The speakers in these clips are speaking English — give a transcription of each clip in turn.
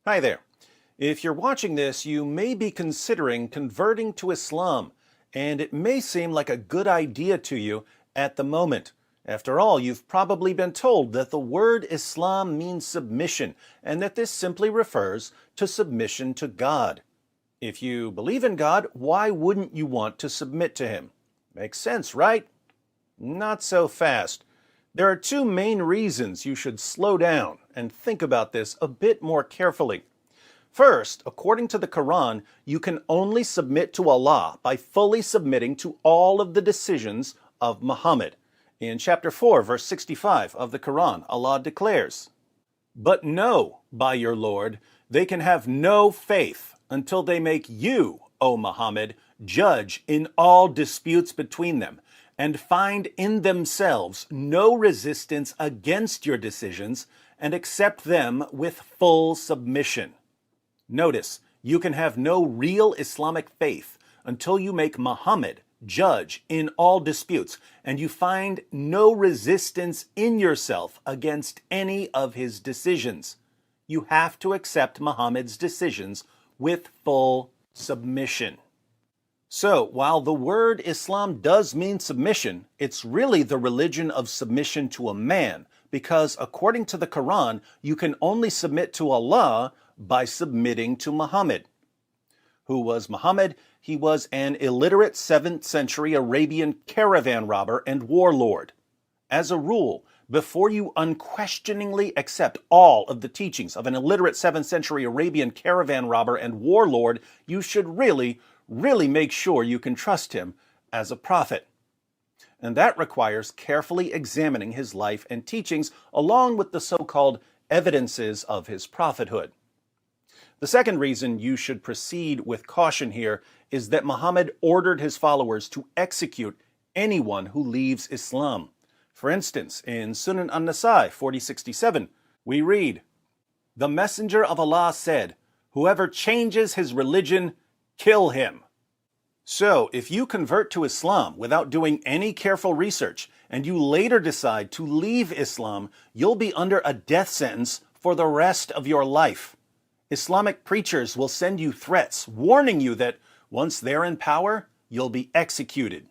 Hi there. If you're watching this, you may be considering converting to Islam, and it may seem like a good idea to you at the moment. After all, you've probably been told that the word Islam means submission, and that this simply refers to submission to God. If you believe in God, why wouldn't you want to submit to Him? Makes sense, right? Not so fast. There are two main reasons you should slow down and think about this a bit more carefully. First, according to the Quran, you can only submit to Allah by fully submitting to all of the decisions of Muhammad. In chapter 4, verse 65 of the Quran, Allah declares, "But know, by your Lord, they can have no faith until they make you, O Muhammad, judge in all disputes between them, and find in themselves no resistance against your decisions, and accept them with full submission." Notice, you can have no real Islamic faith until you make Muhammad judge in all disputes, and you find no resistance in yourself against any of his decisions. You have to accept Muhammad's decisions with full submission. So, while the word Islam does mean submission, it's really the religion of submission to a man, because according to the Quran, you can only submit to Allah by submitting to Muhammad. Who was Muhammad? He was an illiterate 7th century Arabian caravan robber and warlord. As a rule, before you unquestioningly accept all of the teachings of an illiterate 7th century Arabian caravan robber and warlord, you should really make sure you can trust him as a prophet. And that requires carefully examining his life and teachings along with the so-called evidences of his prophethood. The second reason you should proceed with caution here is that Muhammad ordered his followers to execute anyone who leaves Islam. For instance, in Sunan an-Nasa'i 4067, we read, "The Messenger of Allah said, 'Whoever changes his religion, kill him.'" So, if you convert to Islam without doing any careful research, and you later decide to leave Islam, you'll be under a death sentence for the rest of your life. Islamic preachers will send you threats, warning you that once they're in power, you'll be executed.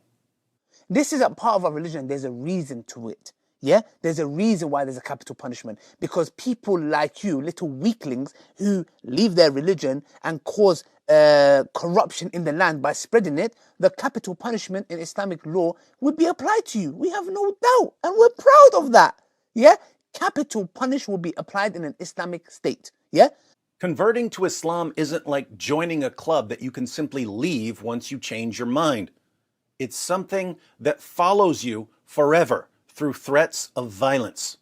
This is a part of our religion. There's a reason to it. Yeah? There's a reason why there's a capital punishment. Because people like you, little weaklings, who leave their religion and cause corruption in the land by spreading it, the capital punishment in Islamic law would be applied to you. We have no doubt. And we're proud of that. Yeah? Capital punishment will be applied in an Islamic state. Yeah? Converting to Islam isn't like joining a club that you can simply leave once you change your mind. It's something that follows you forever through threats of violence.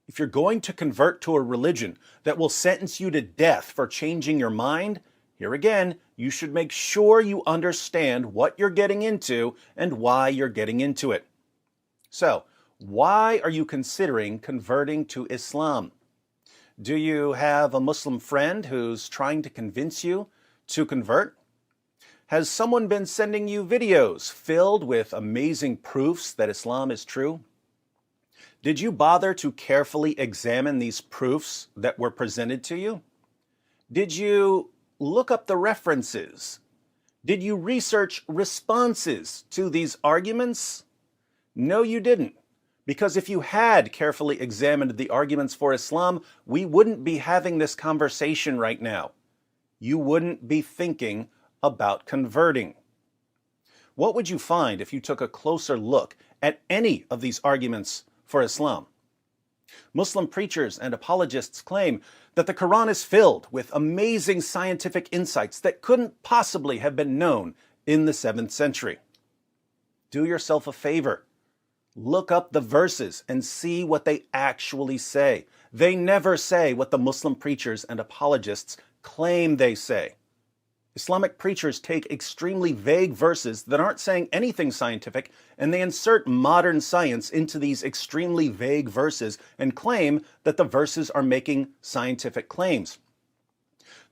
If you're going to convert to a religion that will sentence you to death for changing your mind, here again, you should make sure you understand what you're getting into and why you're getting into it. So, why are you considering converting to Islam? Do you have a Muslim friend who's trying to convince you to convert? Has someone been sending you videos filled with amazing proofs that Islam is true? Did you bother to carefully examine these proofs that were presented to you? Did you look up the references? Did you research responses to these arguments? No, you didn't. Because if you had carefully examined the arguments for Islam, we wouldn't be having this conversation right now. You wouldn't be thinking about converting. What would you find if you took a closer look at any of these arguments for Islam? Muslim preachers and apologists claim that the Quran is filled with amazing scientific insights that couldn't possibly have been known in the 7th century. Do yourself a favor. Look up the verses and see what they actually say. They never say what the Muslim preachers and apologists claim they say. Islamic preachers take extremely vague verses that aren't saying anything scientific, and they insert modern science into these extremely vague verses and claim that the verses are making scientific claims.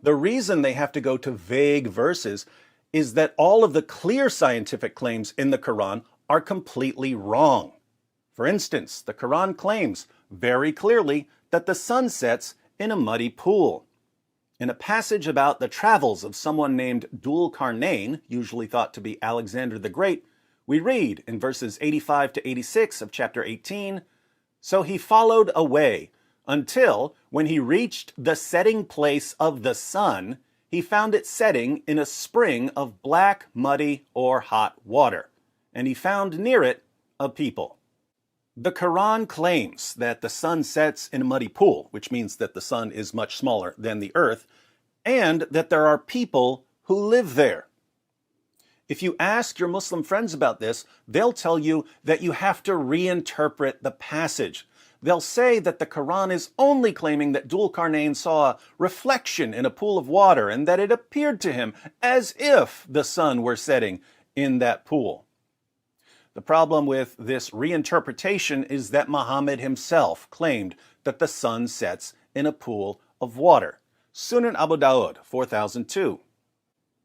The reason they have to go to vague verses is that all of the clear scientific claims in the Quran are completely wrong. For instance, the Quran claims very clearly that the sun sets in a muddy pool. In a passage about the travels of someone named Dhul Qarnayn, usually thought to be Alexander the Great, we read in verses 85 to 86 of chapter 18, "So he followed away until, when he reached the setting place of the sun, he found it setting in a spring of black, muddy, or hot water, and he found near it a people." The Quran claims that the sun sets in a muddy pool, which means that the sun is much smaller than the earth, and that there are people who live there. If you ask your Muslim friends about this, they'll tell you that you have to reinterpret the passage. They'll say that the Quran is only claiming that Dhul Qarnayn saw a reflection in a pool of water and that it appeared to him as if the sun were setting in that pool. The problem with this reinterpretation is that Muhammad himself claimed that the sun sets in a pool of water. Sunan Abu Dawud, 4002.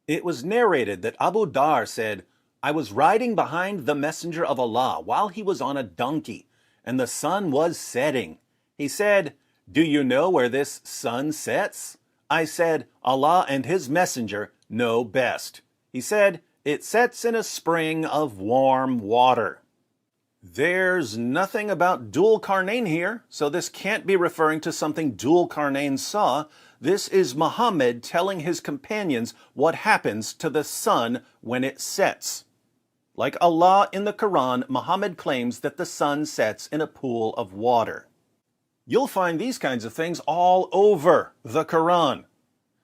It was narrated that Abu Dar said, "I was riding behind the Messenger of Allah while he was on a donkey, and the sun was setting. He said, 'Do you know where this sun sets?' I said, 'Allah and his messenger know best.' He said, 'It sets in a spring of warm water.'" There's nothing about Dhul Qarnayn here, so this can't be referring to something Dhul Qarnayn saw. This is Muhammad telling his companions what happens to the sun when it sets. Like Allah in the Quran, Muhammad claims that the sun sets in a pool of water. You'll find these kinds of things all over the Quran.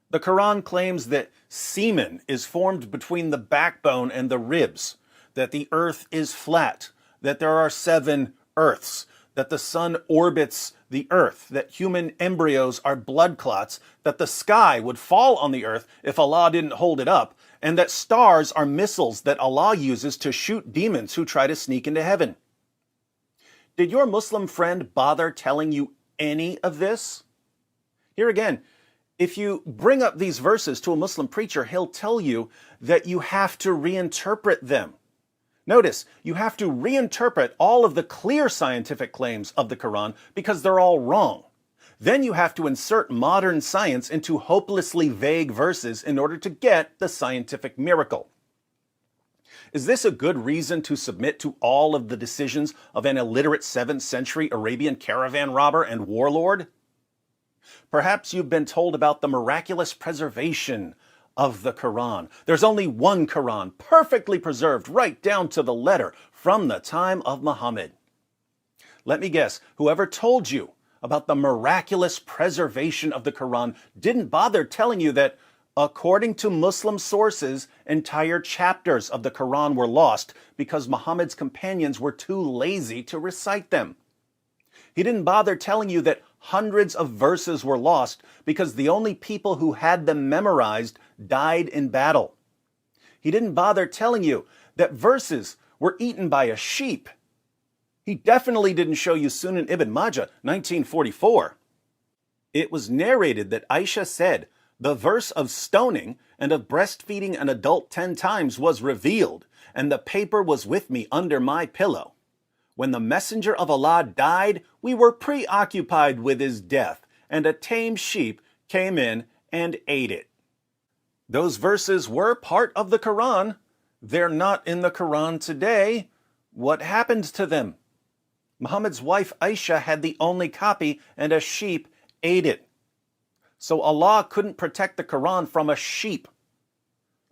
The Quran claims that semen is formed between the backbone and the ribs, that the earth is flat, that there are 7 earths, that the sun orbits the earth, that human embryos are blood clots, that the sky would fall on the earth if Allah didn't hold it up, and that stars are missiles that Allah uses to shoot demons who try to sneak into heaven. Did your Muslim friend bother telling you any of this? Here again, if you bring up these verses to a Muslim preacher, he'll tell you that you have to reinterpret them. Notice, you have to reinterpret all of the clear scientific claims of the Quran because they're all wrong. Then you have to insert modern science into hopelessly vague verses in order to get the scientific miracle. Is this a good reason to submit to all of the decisions of an illiterate 7th century Arabian caravan robber and warlord? Perhaps you've been told about the miraculous preservation of the Quran. There's only one Quran, perfectly preserved right down to the letter from the time of Muhammad. Let me guess, whoever told you about the miraculous preservation of the Quran didn't bother telling you that, according to Muslim sources, entire chapters of the Quran were lost because Muhammad's companions were too lazy to recite them. He didn't bother telling you that hundreds of verses were lost because the only people who had them memorized died in battle. He didn't bother telling you that verses were eaten by a sheep. He definitely didn't show you Sunan Ibn Majah, 1944. It was narrated that Aisha said, "The verse of stoning and of breastfeeding an adult 10 times was revealed, and the paper was with me under my pillow. When the Messenger of Allah died, we were preoccupied with his death, and a tame sheep came in and ate it." Those verses were part of the Quran. They're not in the Quran today. What happened to them? Muhammad's wife Aisha had the only copy, and a sheep ate it. So Allah couldn't protect the Quran from a sheep.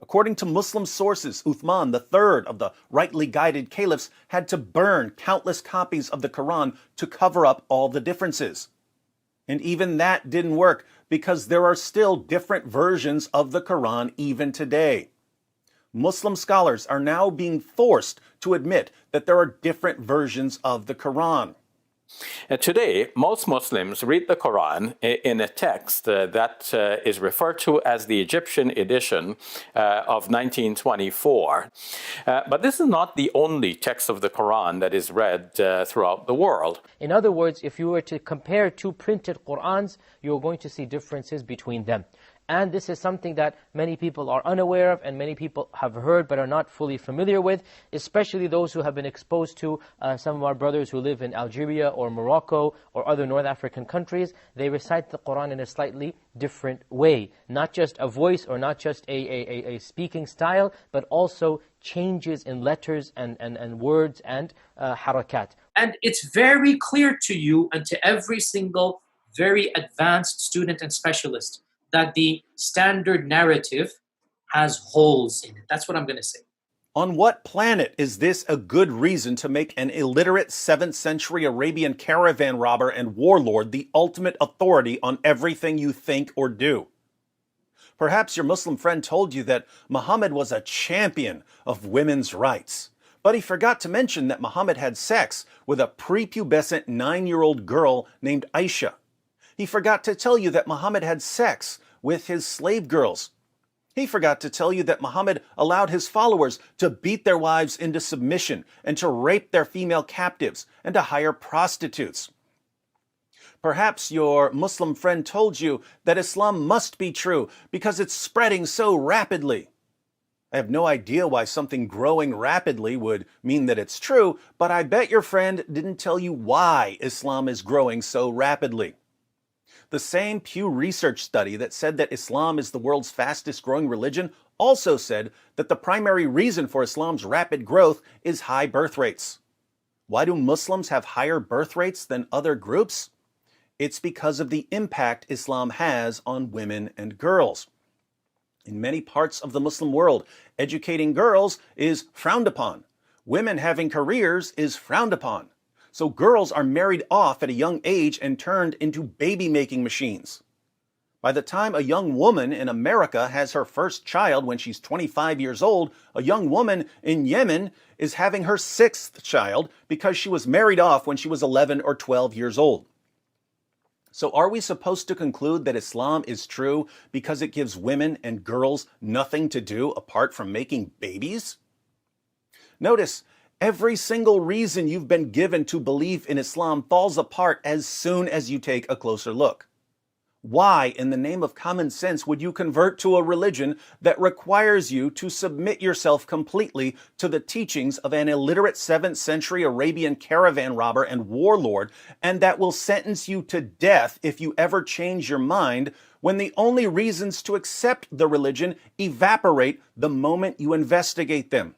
According to Muslim sources, Uthman, the third of the rightly guided caliphs, had to burn countless copies of the Quran to cover up all the differences. And even that didn't work because there are still different versions of the Quran even today. Muslim scholars are now being forced to admit that there are different versions of the Quran. Today, most Muslims read the Quran in a text that is referred to as the Egyptian edition of 1924. But this is not the only text of the Quran that is read throughout the world. In other words, if you were to compare 2 printed Qurans, you're going to see differences between them. And this is something that many people are unaware of and many people have heard but are not fully familiar with, especially those who have been exposed to some of our brothers who live in Algeria or Morocco or other North African countries. They recite the Quran in a slightly different way. Not just a voice or not just a speaking style, but also changes in letters and words and harakat. And it's very clear to you and to every single very advanced student and specialist that the standard narrative has holes in it. That's what I'm going to say. On what planet is this a good reason to make an illiterate 7th century Arabian caravan robber and warlord the ultimate authority on everything you think or do? Perhaps your Muslim friend told you that Muhammad was a champion of women's rights, but he forgot to mention that Muhammad had sex with a prepubescent 9-year-old girl named Aisha. He forgot to tell you that Muhammad had sex with his slave girls. He forgot to tell you that Muhammad allowed his followers to beat their wives into submission and to rape their female captives and to hire prostitutes. Perhaps your Muslim friend told you that Islam must be true because it's spreading so rapidly. I have no idea why something growing rapidly would mean that it's true, but I bet your friend didn't tell you why Islam is growing so rapidly. The same Pew Research study that said that Islam is the world's fastest growing religion also said that the primary reason for Islam's rapid growth is high birth rates. Why do Muslims have higher birth rates than other groups? It's because of the impact Islam has on women and girls. In many parts of the Muslim world, educating girls is frowned upon. Women having careers is frowned upon. So girls are married off at a young age and turned into baby-making machines. By the time a young woman in America has her first child when she's 25 years old, a young woman in Yemen is having her 6th child because she was married off when she was 11 or 12 years old. So are we supposed to conclude that Islam is true because it gives women and girls nothing to do apart from making babies? Notice, every single reason you've been given to believe in Islam falls apart as soon as you take a closer look. Why, in the name of common sense, would you convert to a religion that requires you to submit yourself completely to the teachings of an illiterate 7th century Arabian caravan robber and warlord, and that will sentence you to death if you ever change your mind, when the only reasons to accept the religion evaporate the moment you investigate them?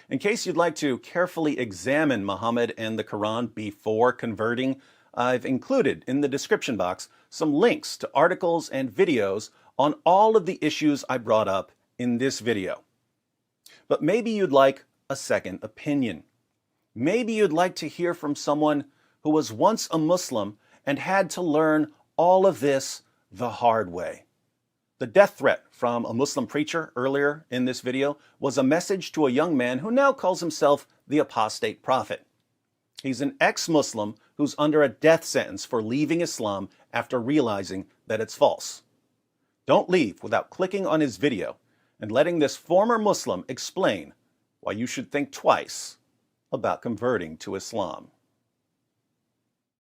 In case you'd like to carefully examine Muhammad and the Quran before converting, I've included in the description box some links to articles and videos on all of the issues I brought up in this video. But maybe you'd like a second opinion. Maybe you'd like to hear from someone who was once a Muslim and had to learn all of this the hard way. The death threat from a Muslim preacher earlier in this video was a message to a young man who now calls himself the apostate prophet. He's an ex-Muslim who's under a death sentence for leaving Islam after realizing that it's false. Don't leave without clicking on his video and letting this former Muslim explain why you should think twice about converting to Islam.